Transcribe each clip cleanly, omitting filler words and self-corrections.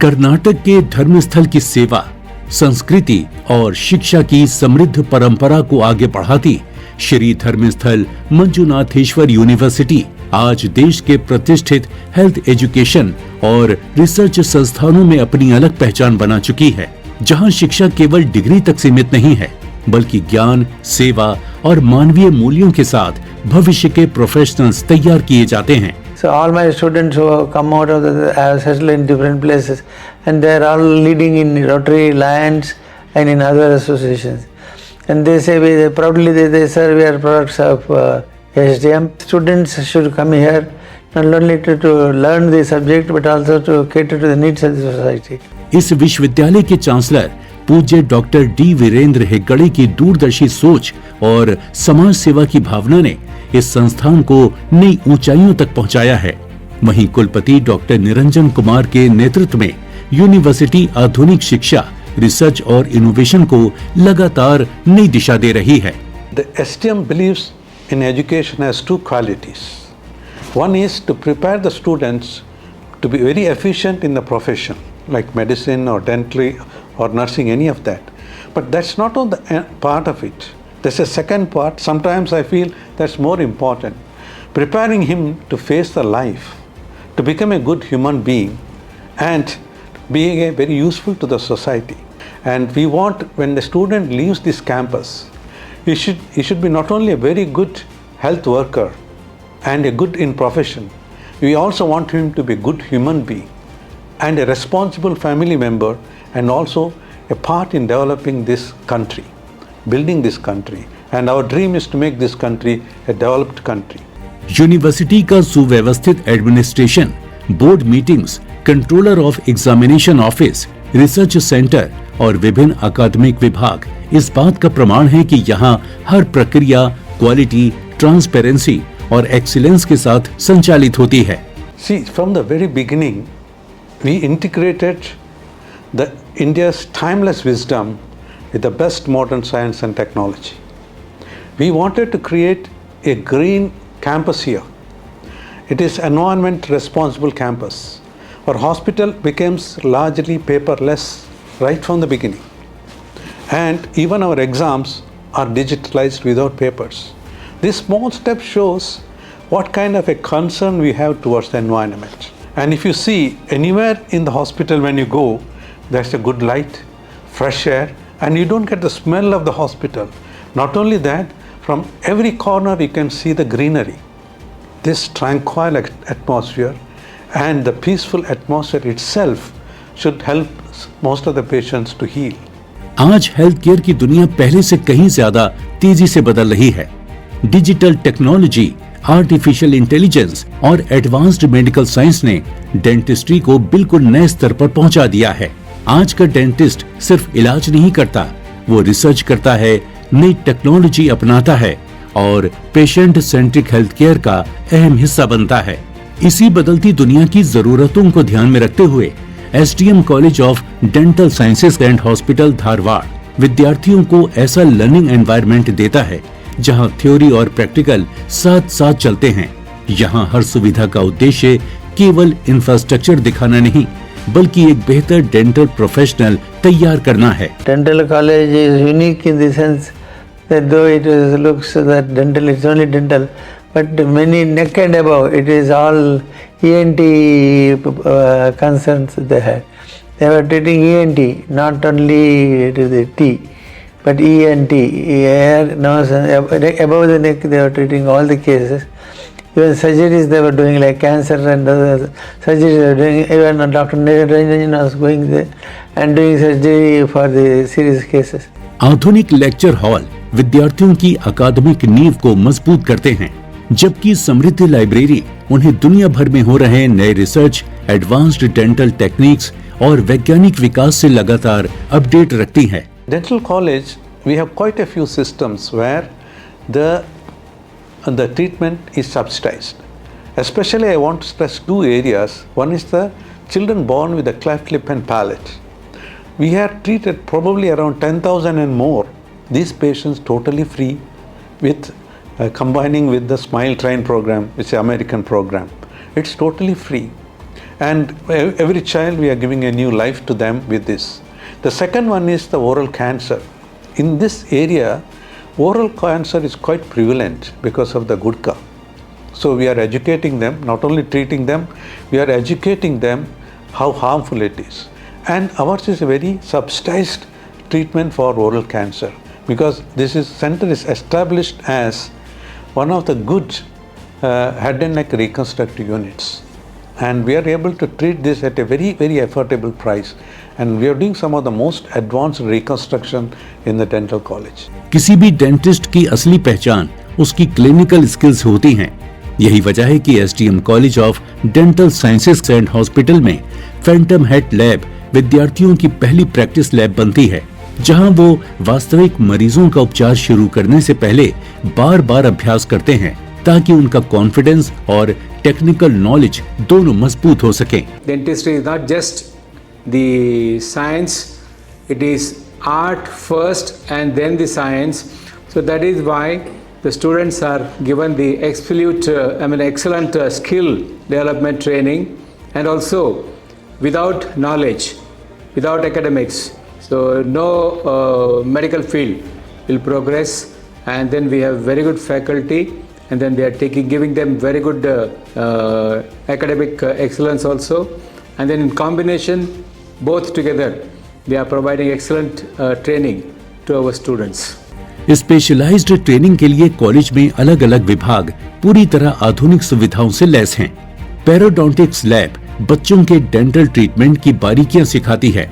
कर्नाटक के धर्मस्थल की सेवा, संस्कृति और शिक्षा की समृद्ध परंपरा को आगे बढ़ाती श्री धर्मस्थल मंजुनाथेश्वर यूनिवर्सिटी आज देश के प्रतिष्ठित हेल्थ एजुकेशन और रिसर्च संस्थानों में अपनी अलग पहचान बना चुकी है, जहां शिक्षा केवल डिग्री तक सीमित नहीं है, बल्कि ज्ञान, सेवा और मानवीय मूल्यों के साथ भविष्य के प्रोफेशनल्स तैयार किए जाते हैं। So all my students who have come out of have settled in different places, and they are all leading in Rotary, Lions, and in other associations. And they say they proudly they serve our products of SDM. Students should come here not only to learn the subject but also to cater to the needs of the society. इस विश्वविद्यालय के chancellor पूज्य doctor D Virendra Hegde की दूरदर्शी सोच और समाज सेवा की भावना ने इस संस्थान को नई ऊंचाइयों तक पहुंचाया है। वहीं कुलपति डॉक्टर निरंजन कुमार के नेतृत्व में यूनिवर्सिटी आधुनिक शिक्षा, रिसर्च और इनोवेशन को लगातार नई दिशा दे रही है। The STM believes in education has two qualities. One is to prepare the students to be very efficient in the profession, like medicine or dental or nursing, any of that. But that's not all the part of it. There's a second part. Sometimes I feel that's more important. Preparing him to face the life, to become a good human being and being very useful to the society. And we want, when the student leaves this campus, he should be not only a very good health worker and a good in profession, we also want him to be a good human being and a responsible family member, and also a part in developing this country, building this country. And our dream is to make this country a developed country. University का सुव्यवस्थित administration, board meetings, controller of examination office, research centre और विभिन्न अकादमिक विभाग इस बात का प्रमाण है कि यहाँ हर प्रक्रिया क्वालिटी, ट्रांसपेरेंसी और एक्सीलेंस के साथ संचालित होती है। See, from the very beginning, we integrated the India's timeless wisdom with the best modern science and technology. We wanted to create a green campus here. It is environment responsible campus. Our hospital becomes largely paperless right from the beginning. And even our exams are digitalized without papers. This small step shows what kind of a concern we have towards the environment. And if you see anywhere in the hospital when you go, there's a good light, fresh air, and you don't get the smell of the hospital. Not only that, from every corner you can see the greenery. This tranquil atmosphere and the peaceful atmosphere itself should help most of the patients to heal. आज health care की दुनिया पहले से कहीं ज्यादा तेजी से बदल रही है। डिजिटल टेक्नोलॉजी, आर्टिफिशियल इंटेलिजेंस और एडवांस्ड मेडिकल साइंस ने डेंटिस्ट्री को बिल्कुल नए स्तर पर पहुंचा दिया है। आज का डेंटिस्ट सिर्फ इलाज नहीं करता, वो रिसर्च करता है, नई टेक्नोलॉजी अपनाता है और पेशेंट सेंट्रिक हेल्थ केयर का अहम हिस्सा बनता है। इसी बदलती दुनिया की जरूरतों को ध्यान में रखते हुए STM college of dental sciences and hospital Dharwad विद्यार्थियों को ऐसा लर्निंग एनवायरनमेंट देता है जहां थ्योरी और प्रैक्टिकल साथ साथ चलते हैं। यहां हर सुविधा का उद्देश्य केवल इंफ्रास्ट्रक्चर दिखाना नहीं, बल्कि एक बेहतर डेंटल प्रोफेशनल तैयार करना है। Dental college is unique in the sense that though it looks that dental is only dental, but many neck and above it is all ENT concerns they had. They were treating ENT, not only to the T, but ENT, ear, nose, and above the neck they were treating all the cases. Even surgeries they were doing, like cancer and other surgeries they were doing. Even Dr. Niranjan was going there and doing surgery for the serious cases. आधुनिक lecture hall विद्यार्थियों की अकादमिक नींव को मजबूत करते हैं, जबकि समृद्ध लाइब्रेरी उन्हें दुनिया भर में हो रहे नए रिसर्च, एडवांस्ड डेंटल टेक्निक्स और वैज्ञानिक विकास से लगातार अपडेट रखती है। Dental college, we have quite a few systems where the treatment is subsidized. Especially I want to stress two areas. One is the children born with a cleft lip and palate. We have treated probably around 10,000 and more these patients totally free with combining with the Smile Train program, which is an American program. It's totally free. And every child we are giving a new life to them with this. The second one is the oral cancer. In this area, oral cancer is quite prevalent because of the gudka. So we are educating them, not only treating them, we are educating them how harmful it is. And ours is a very subsidized treatment for oral cancer, because this center is established as one of the good head and neck reconstructive units. And we are able to treat this at a very, very affordable price. And we are doing some of the most advanced reconstruction in the dental college. किसी भी dentist की असली पहचान उसकी clinical skills होती हैं। यही वजह है कि SDM college of dental sciences and hospital में फैंटम हेड लैब विद्यार्थियों की पहली प्रैक्टिस लैब बनती है, जहां वो वास्तविक मरीजों का उपचार शुरू करने से पहले बार बार अभ्यास करते हैं, ताकि उनका कॉन्फिडेंस और टेक्निकल नॉलेज दोनों मजबूत हो सके। Dentistry is not just the science, it is art first and then the science. So that is why the students are given the excellent skill development training, and also without knowledge, without academics. So no medical field will progress, and then we have very good faculty. And then they are giving them very good academic excellence also, and then in combination, both together, they are providing excellent training to our students. Specialized training के लिए college में अलग अलग विभाग पूरी तरह आधुनिक सुविधाओं से लैस हैं। पेरोडोंटिक्स लैब बच्चों के डेंटल ट्रीटमेंट की बारीकियां सिखाती है।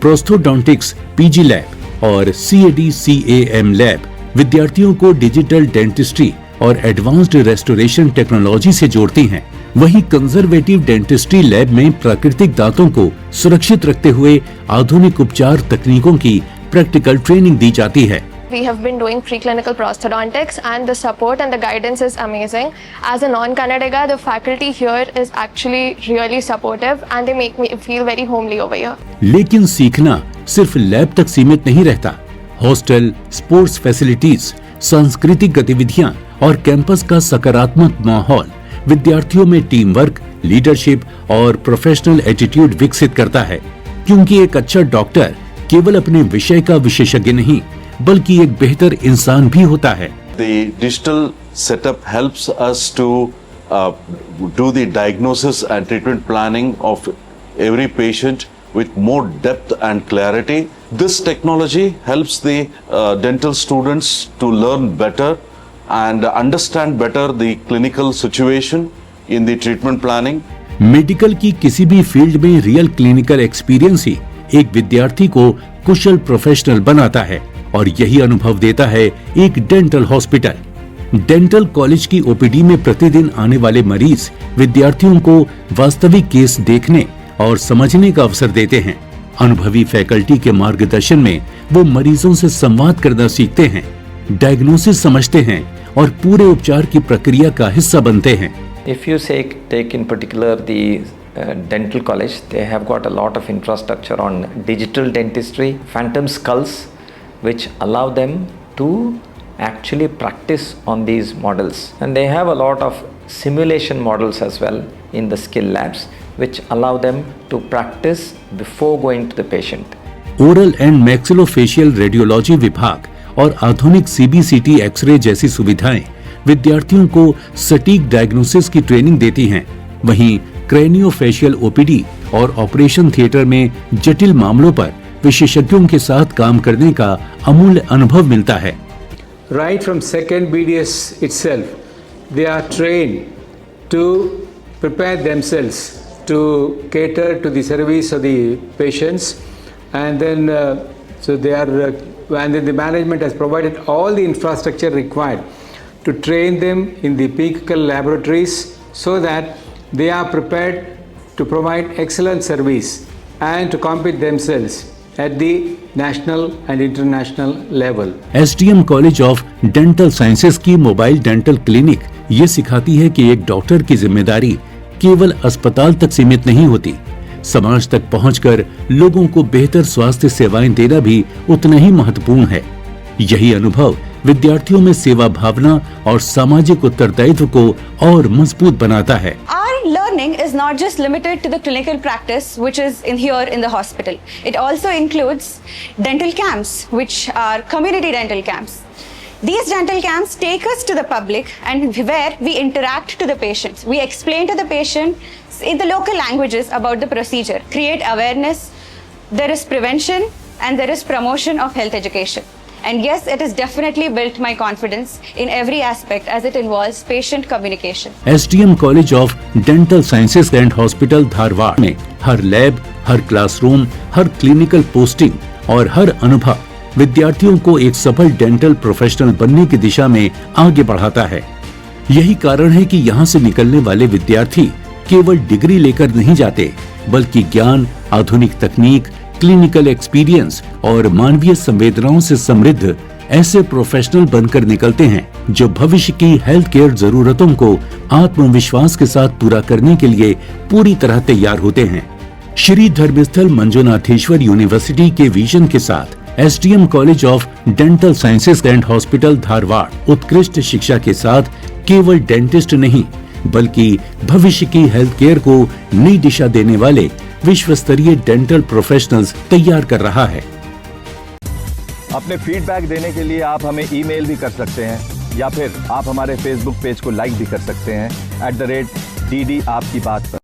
प्रोस्थोडोंटिक्स पीजी लैब और CAD/CAM लैब विद्यार्थियों को डिजिटल डेंटिस्ट्री और एडवांस्ड रेस्टोरेशन टेक्नोलॉजी से जोड़ती हैं। वहीं कंजर्वेटिव डेंटिस्ट्री लैब में प्राकृतिक दांतों को सुरक्षित रखते हुए आधुनिक उपचार तकनीकों की प्रैक्टिकल ट्रेनिंग दी जाती है। We have been doing preclinical prosthodontics, and the support and the guidance is amazing. As a non-Kannadiga, the faculty here is actually really supportive, and they make me feel very homely over here. लेकिन सीखना सिर्फ lab तक सीमित नहीं रहता। Hostel, sports facilities, सांस्कृतिक गतिविधियां और कैंपस का सकारात्मक माहौल विद्यार्थियों में टीम वर्क, लीडरशिप और प्रोफेशनल एटीट्यूड विकसित करता है, क्योंकि एक अच्छा डॉक्टर केवल अपने विषय का विशेषज्ञ नहीं, बल्कि एक बेहतर इंसान भी होता है। The digital setup helps us to do the diagnosis and treatment planning of every patient with more depth and clarity. This technology helps the dental students to learn better and understand better the clinical situation in the treatment planning. Medical की किसी भी field में real clinical experience ही एक विद्यार्थी को कुशल professional बनाता है, और यही अनुभव देता है एक डेंटल हॉस्पिटल। डेंटल कॉलेज की ओपीडी में प्रतिदिन आने वाले मरीज विद्यार्थियों को वास्तविक केस देखने और समझने का अवसर देते हैं। अनुभवी फैकल्टी के मार्गदर्शन में वो मरीजों से संवाद करना सीखते हैं, डायग्नोसिस समझते हैं और पूरे उपचार की प्रक्रिया का हिस्सा बनते हैं। If you take in particular the dental college, they have got a lot of infrastructure on digital dentistry, phantom skulls, which allow them to actually practice on these models, and they have a lot of simulation models as well in the skill labs, which allow them to practice before going to the patient. Oral and maxillofacial radiology विभाग और आधुनिक CBCT x ray जैसी सुविधाएं विद्यार्थियों को सटीक diagnosis की training देती हैं। वहीं क्रेनियोफेशियल ओपीडी और ऑपरेशन थिएटर में जटिल मामलों पर विशेषज्ञों के साथ काम करने का अमूल्य अनुभव मिलता है। Right from second BDS itself, they are trained to prepare themselves to cater to the service of the patients, and then so they are and then the management has provided all the infrastructure required to train them in the clinical laboratories, so that they are prepared to provide excellent service and to compete themselves at the national and international level. SDM college of dental sciences की mobile dental clinic ये सिखाती है कि एक doctor की जिम्मेदारी केवल अस्पताल तक सीमित नहीं होती, समाज तक पहुंचकर लोगों को बेहतर स्वास्थ्य सेवाएं देना भी उतना ही महत्वपूर्ण है। यही अनुभव विद्यार्थियों में सेवा भावना और सामाजिक उत्तरदायित्व को और मजबूत बनाता है। Our learning is not just limited to the clinical practice, which is here in the hospital. It also includes dental camps, which are community dental camps. These dental camps take us to the public and where we interact to the patients. We explain to the patient in the local languages about the procedure, create awareness. There is prevention and there is promotion of health education. And yes, it has definitely built my confidence in every aspect as it involves patient communication. SDM College of Dental Sciences and Hospital Dharwad में हर lab, हर classroom, हर clinical posting और हर अनुभव विद्यार्थियों को एक सफल dental professional बनने की दिशा में आगे बढ़ाता है। यही कारण है कि यहाँ से निकलने वाले विद्यार्थी केवल डिग्री लेकर नहीं जाते, बल्कि ज्ञान, आधुनिक तकनीक, क्लिनिकल एक्सपीरियंस और मानवीय संवेदनाओं से समृद्ध ऐसे प्रोफेशनल बनकर निकलते हैं जो भविष्य की हेल्थ केयर जरूरतों को आत्मविश्वास के साथ पूरा करने के लिए पूरी तरह तैयार होते हैं। श्री धर्मस्थल मंजुनाथेश्वर यूनिवर्सिटी के विजन के साथ SDM college of dental sciences and hospital Dharwad उत्कृष्ट शिक्षा के साथ केवल डेंटिस्ट नहीं बल्कि भविष्य की हेल्थ केयर को नई दिशा देने वाले विश्व स्तरीय डेंटल प्रोफेशनल्स तैयार कर रहा है। अपने फीडबैक देने के लिए आप हमें ईमेल भी कर सकते हैं या फिर आप हमारे फेसबुक पेज को लाइक भी कर सकते हैं @DD आपकी बात पर।